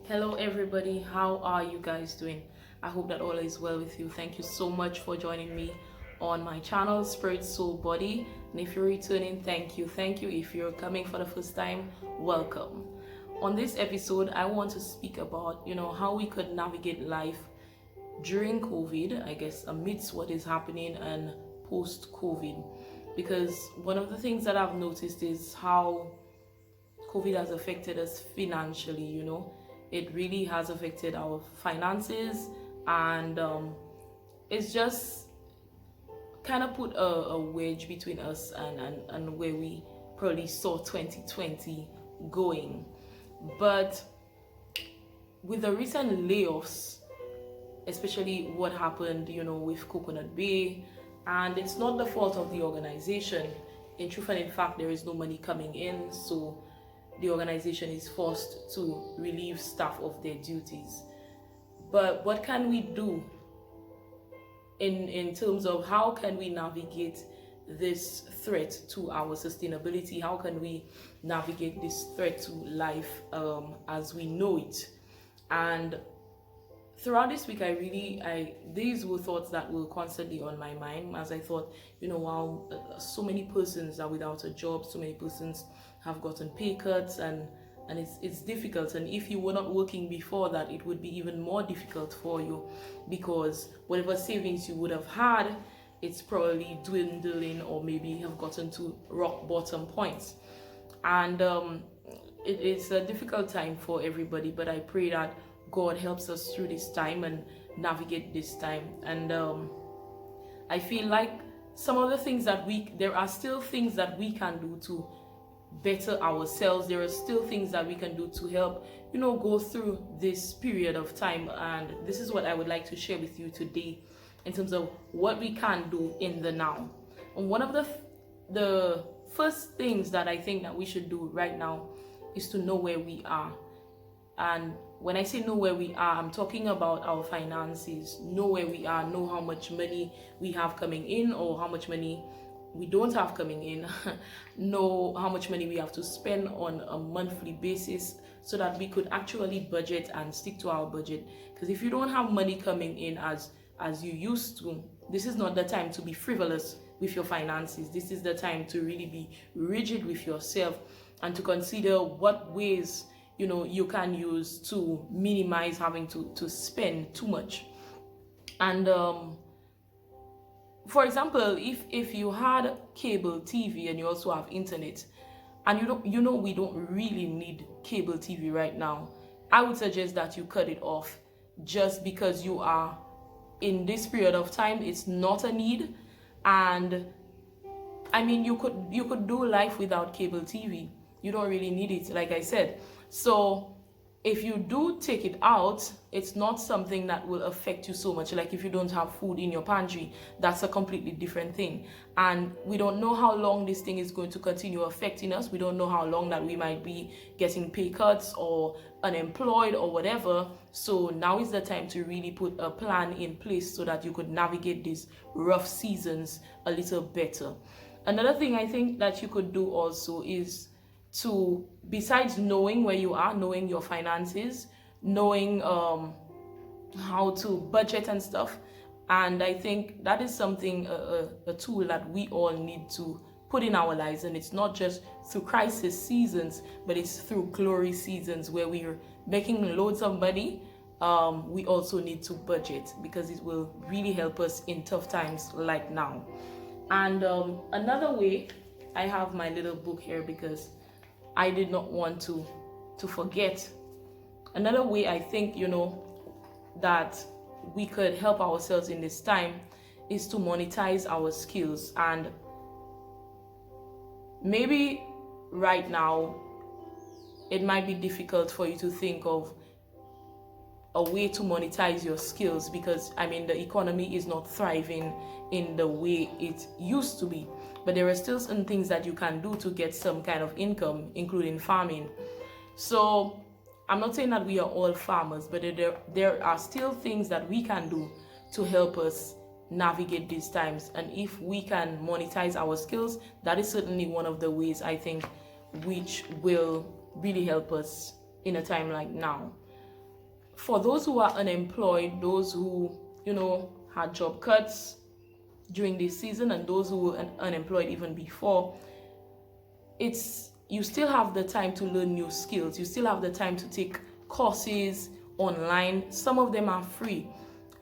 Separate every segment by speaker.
Speaker 1: Hello everybody, how are you guys doing? I hope that all is well with you. Thank you so much for joining me on my channel, SpiritSoulBody. And if you're returning, thank you. If you're coming for the first time, welcome. On this episode, I want to speak about, how we could navigate life during COVID, I guess, amidst what is happening and post-COVID. Because one of the things that I've noticed is how COVID has affected us financially, It really has affected our finances, and it's just kind of put a wedge between us and where we probably saw 2020 going. But with the recent layoffs, especially what happened, with Coconut Bay, and it's not the fault of the organization. In truth and in fact, there is no money coming in, so the organization is forced to relieve staff of their duties. But what can we do in terms of how can we navigate this threat to our sustainability? How can we navigate this threat to life as we know it? And throughout this week, these were thoughts that were constantly on my mind as I thought, wow, so many persons are without a job, so many persons have gotten pay cuts, and it's difficult. And if you were not working before that, it would be even more difficult for you, because whatever savings you would have had, it's probably dwindling or maybe have gotten to rock bottom points. And it's a difficult time for everybody, but I pray that God helps us through this time and navigate this time. And I feel like some of the things there are still things that we can do to better ourselves. There are still things that we can do to help, go through this period of time. And this is what I would like to share with you today in terms of what we can do in the now. And one of the first things that I think that we should do right now is to know where we are. And when I say know where we are, I'm talking about our finances. Know where we are, know how much money we have coming in or how much money we don't have coming in. Know how much money we have to spend on a monthly basis so that we could actually budget and stick to our budget. Because if you don't have money coming in as you used to, this is not the time to be frivolous with your finances. This is the time to really be rigid with yourself and to consider what ways you can use to minimize having to spend too much. And for example, if you had cable TV and you also have internet, and we don't really need cable TV right now, I would suggest that you cut it off, just because you are in this period of time. It's not a need. And I mean, you could do life without cable TV. You don't really need it, like I said. So if you do take it out, it's not something that will affect you so much. Like if you don't have food in your pantry, that's a completely different thing. And we don't know how long this thing is going to continue affecting us. We don't know how long that we might be getting pay cuts or unemployed or whatever. So now is the time to really put a plan in place so that you could navigate these rough seasons a little better. Another thing I think that you could do also is to, besides knowing where you are, knowing your finances, knowing how to budget and stuff. And I think that is something, a tool that we all need to put in our lives. And it's not just through crisis seasons, but it's through glory seasons where we're making loads of money. We also need to budget, because it will really help us in tough times like now. And another way, I have my little book here because I did not want to forget. Another way I think, that we could help ourselves in this time is to monetize our skills. And maybe right now, it might be difficult for you to think of a way to monetize your skills, because the economy is not thriving in the way it used to be. But there are still some things that you can do to get some kind of income, including farming. So I'm not saying that we are all farmers, but there are still things that we can do to help us navigate these times. And if we can monetize our skills, that is certainly one of the ways I think which will really help us in a time like now. for those who are unemployed, those who, had job cuts during this season, and those who were unemployed even before, you still have the time to learn new skills. You still have the time to take courses online. Some of them are free,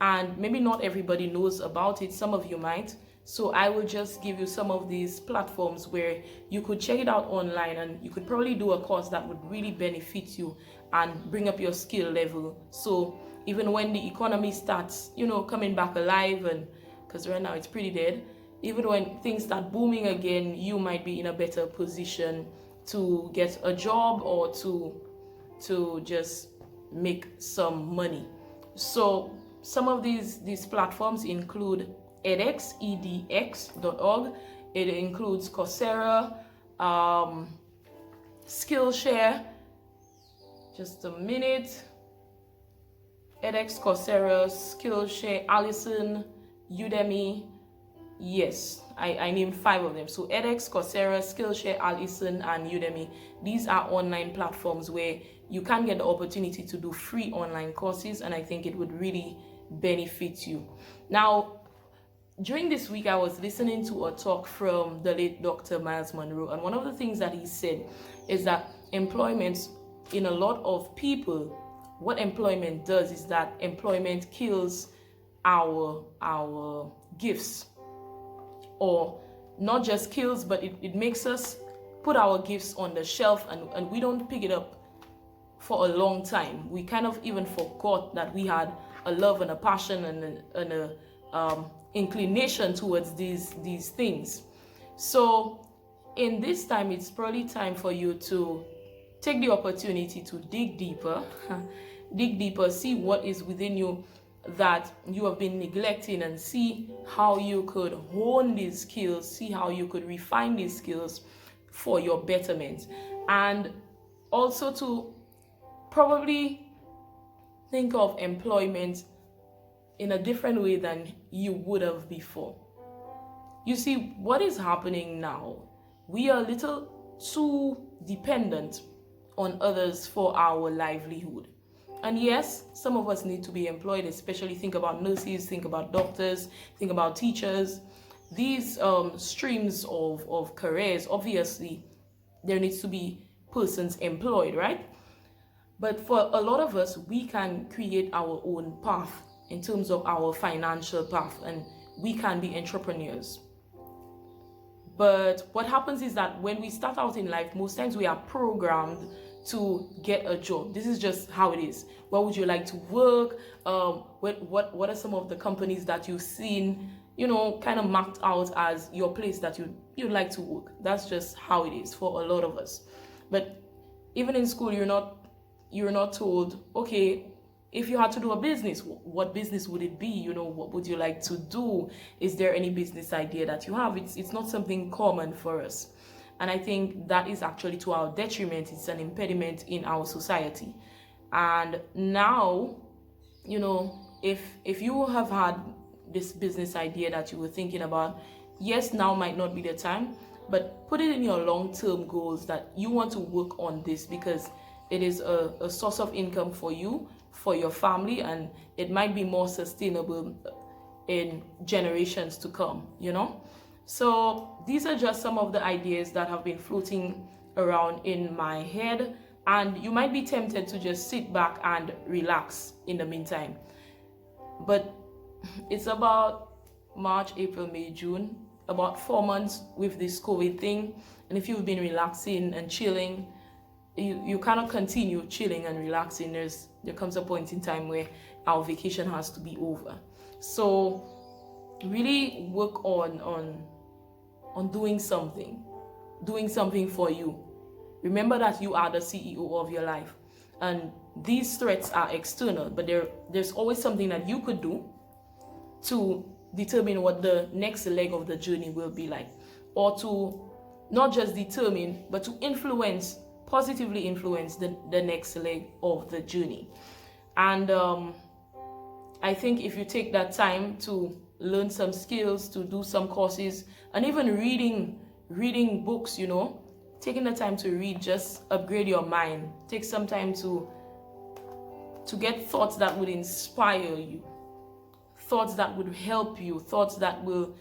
Speaker 1: and maybe not everybody knows about it. Some of you might. So I will just give you some of these platforms where you could check it out online, and you could probably do a course that would really benefit you and bring up your skill level. So even when the economy starts, coming back alive, and because right now it's pretty dead, even when things start booming again, you might be in a better position to get a job or to just make some money. So some of these platforms include edX, edx.org. It includes Coursera, Skillshare. Just a minute. edX, Coursera, Skillshare, Allison, Udemy. Yes, I named 5 of them. So edX, Coursera, Skillshare, Allison, and Udemy. These are online platforms where you can get the opportunity to do free online courses, and I think it would really benefit you. Now, during this week, I was listening to a talk from the late Dr. Miles Monroe, and one of the things that he said is that employment, in a lot of people, what employment does is that employment kills our gifts, or not just kills, but it makes us put our gifts on the shelf, and we don't pick it up for a long time. We kind of even forgot that we had a love and a passion and a inclination towards these things. So in this time, it's probably time for you to take the opportunity to dig deeper, see what is within you that you have been neglecting, and see how you could hone these skills, see how you could refine these skills for your betterment, and also to probably think of employment in a different way than you would have before. You see, what is happening now, we are a little too dependent on others for our livelihood. And yes, some of us need to be employed, especially think about nurses, think about doctors, think about teachers. These streams of careers, obviously, there needs to be persons employed, right? But for a lot of us, we can create our own path in terms of our financial path, and we can be entrepreneurs. But what happens is that when we start out in life, most times we are programmed to get a job. This is just how it is. Where would you like to work? What are some of the companies that you've seen, kind of marked out as your place that you'd like to work? That's just how it is for a lot of us. But even in school, you're not told, okay, if you had to do a business, what business would it be? What would you like to do? Is there any business idea that you have? It's not something common for us. And I think that is actually to our detriment. It's an impediment in our society. And now, if you have had this business idea that you were thinking about, yes, now might not be the time, but put it in your long-term goals that you want to work on this because it is a source of income for you, for your family, and it might be more sustainable in generations to come, So these are just some of the ideas that have been floating around in my head, and you might be tempted to just sit back and relax in the meantime. But it's about March, April, May, June, about 4 months with this COVID thing, and if you've been relaxing and chilling, you cannot continue chilling and relaxing. There comes a point in time where our vacation has to be over. So really work on doing something for you. Remember that you are the CEO of your life, and these threats are external, but there's always something that you could do to determine what the next leg of the journey will be like, or to not just determine, but to positively influence the next leg of the journey. And I think if you take that time to learn some skills, to do some courses, and even reading books, taking the time to read, just upgrade your mind. Take some time to to get thoughts that would inspire you, thoughts that would help you, thoughts that will,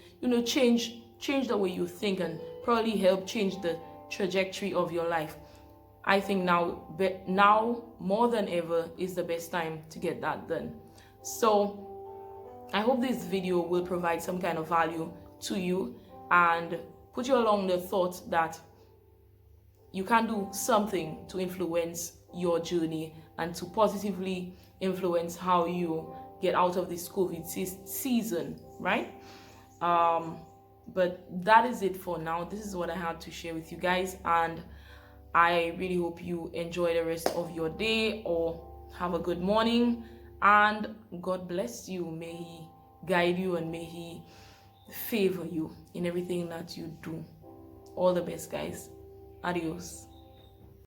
Speaker 1: change the way you think and probably help change the trajectory of your life. I think now more than ever is the best time to get that done. So I hope this video will provide some kind of value to you and put you along the thought that you can do something to influence your journey and to positively influence how you get out of this COVID season, right? But that is it for now. This is what I had to share with you guys, and I really hope you enjoy the rest of your day or have a good morning, and God bless you. May He guide you and may He favor you in everything that you do. All the best, guys. Adios.